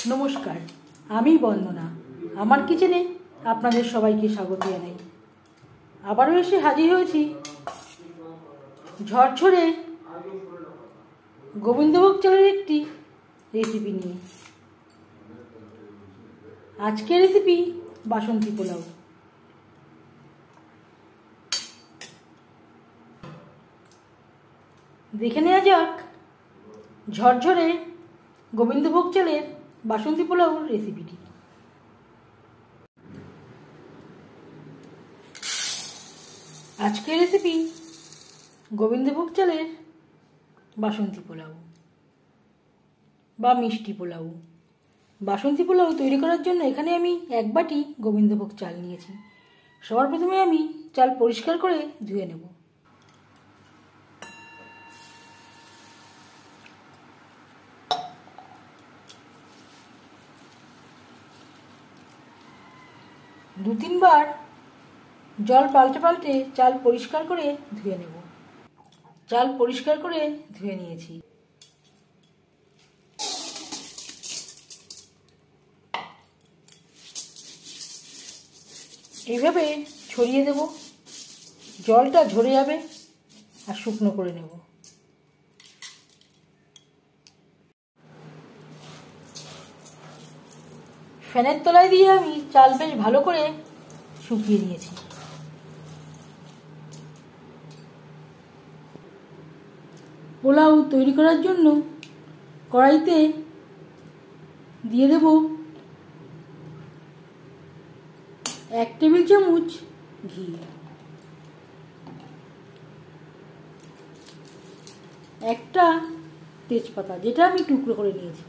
নমস্কার, আমি বন্দনা। আমার কিচেনে আপনাদের সবাইকে স্বাগত জানাই। আবারও এসে হাজির হয়েছি ঝরঝরে গোবিন্দভোগ চালের একটি রেসিপি নিয়ে। আজকের রেসিপি বাসন্তী পোলাও। দেখে নেওয়া যাক ঝরঝরে গোবিন্দভোগ চালের বাসন্তী পোলাও রেসিপিটি। আজকের রেসিপি গোবিন্দভোগ চালের বাসন্তী পোলাও বা মিষ্টি পোলাও। বাসন্তী পোলাও তৈরি করার জন্য এখানে আমি 1 বাটি গোবিন্দভোগ চাল নিয়েছি। সবার প্রথমে আমি চাল পরিষ্কার করে ধুয়ে নেব। দু-3 বার জল পাল্টে পাল্টে চাল পরিষ্কার করে ধুয়ে নেব। চাল পরিষ্কার করে ধুয়ে নিয়েছি। এইভাবে ছড়িয়ে দেব, জলটা ঝরে যাবে আর শুকনো করে নেব। ফ্যানের তলায় দিয়ে আমি চাল বেশ ভালো করে শুকিয়ে নিয়েছি। পোলাও তৈরি করার জন্য কড়াইতে দিয়ে দেব 1 টেবিল চামচ ঘি, 1টা তেজপাতা যেটা আমি টুকরো করে নিয়েছি।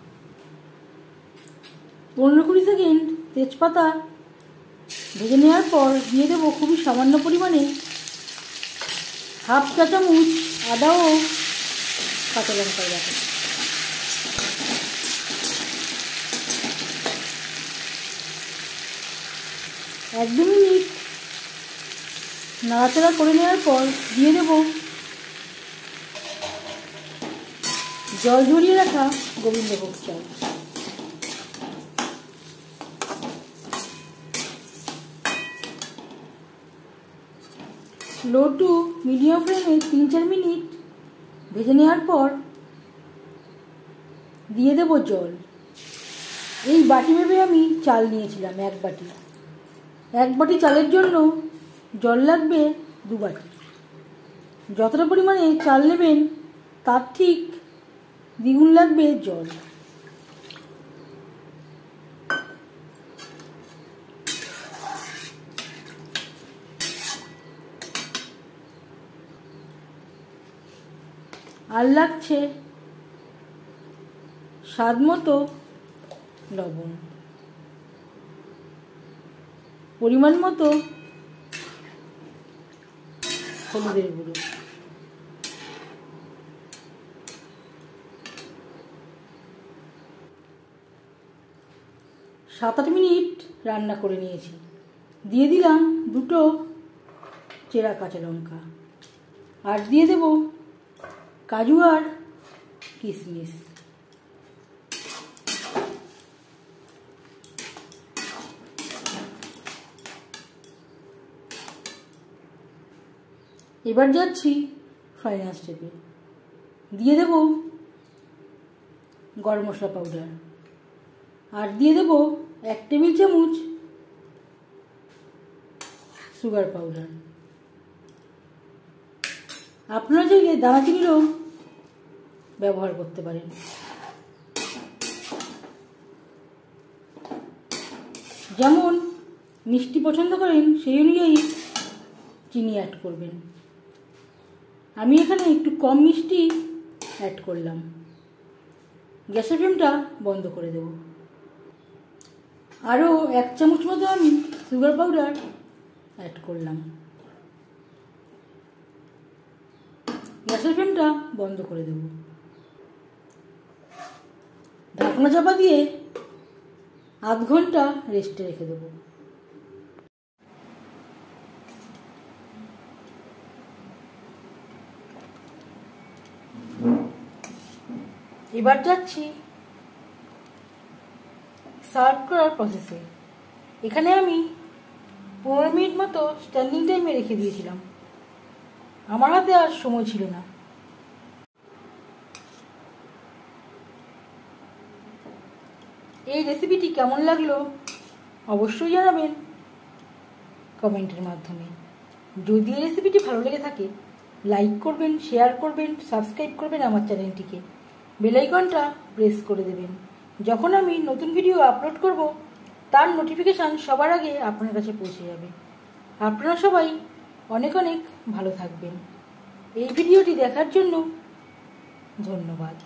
15-20 সেকেন্ড তেজপাতা ভেজে নেওয়ার পর দিয়ে দেবো খুবই সামান্য পরিমাণে 1/2 চা চামচ আদা ও কাঁচা লঙ্কার বাটা। এক দু মিনিট নাড়াচাড়া করে নেওয়ার পর দিয়ে দেব জল ঝরিয়ে রাখা গোবিন্দভোগ চাল। লো টু মিডিয়াম ফ্লেমে 3-4 মিনিট ভেজে নেওয়ার পর দিয়ে দেব জল। এই বাটি ভেবে আমি চাল নিয়েছিলাম 1 বাটি। 1 বাটি চালের জন্য জল লাগবে 2 বাটি। যতটা পরিমাণে চাল নেবেন তার ঠিক দ্বিগুণ লাগবে জল। আর লাগছে স্বাদ মতো লবণ, পরিমাণ মতো হলুদের গুঁড়ো। 7-8 মিনিট রান্না করে নিয়েছি। দিয়ে দিলাম 2টো চেরা কাঁচা লঙ্কা আর দিয়ে দেব কাজু আর কিশমিশ। এবার যাচ্ছি ফাইনাল স্টেপে। দিয়ে দেব গরম মশলা পাউডার আর দিয়ে দেব 1 টেবিল চামচ সুগার পাউডার। আপনারা চাইলে দানাচিনিরও ব্যবহার করতে পারেন। যেমন মিষ্টি পছন্দ করেন সেই অনুযায়ী চিনি অ্যাড করবেন। আমি এখানে একটু কম মিষ্টি অ্যাড করলাম। গ্যাসের ফ্লেমটা বন্ধ করে দেব। আরও 1 চামচ মতো আমি সুগার পাউডার অ্যাড করলাম। গ্যাসের ফ্লেমটা বন্ধ করে দেব। ঢাকনা চাপা দিয়ে আধ ঘন্টা রেস্টে রেখে দেব। এবার যাচ্ছি সার্ভ করার প্রসেসে। এখানে আমি 15 মিনিট মতো স্ট্যান্ডিং টাইমে রেখে দিয়েছিলাম। আমার হাতে আর সময় ছিল না। এই রেসিপিটি কেমন লাগলো অবশ্যই জানাবেন কমেন্টের মাধ্যমে। যদি এই রেসিপিটি ভালো লেগে থাকে লাইক করবেন, শেয়ার করবেন, সাবস্ক্রাইব করবেন আমার চ্যানেলটিকে, বেল আইকনটা প্রেস করে দেবেন। যখন আমি নতুন ভিডিও আপলোড করব তার নোটিফিকেশান সবার আগে আপনার কাছে পৌঁছে যাবে। আপনারা সবাই অনেক অনেক ভালো থাকবেন। এই ভিডিওটি দেখার জন্য ধন্যবাদ।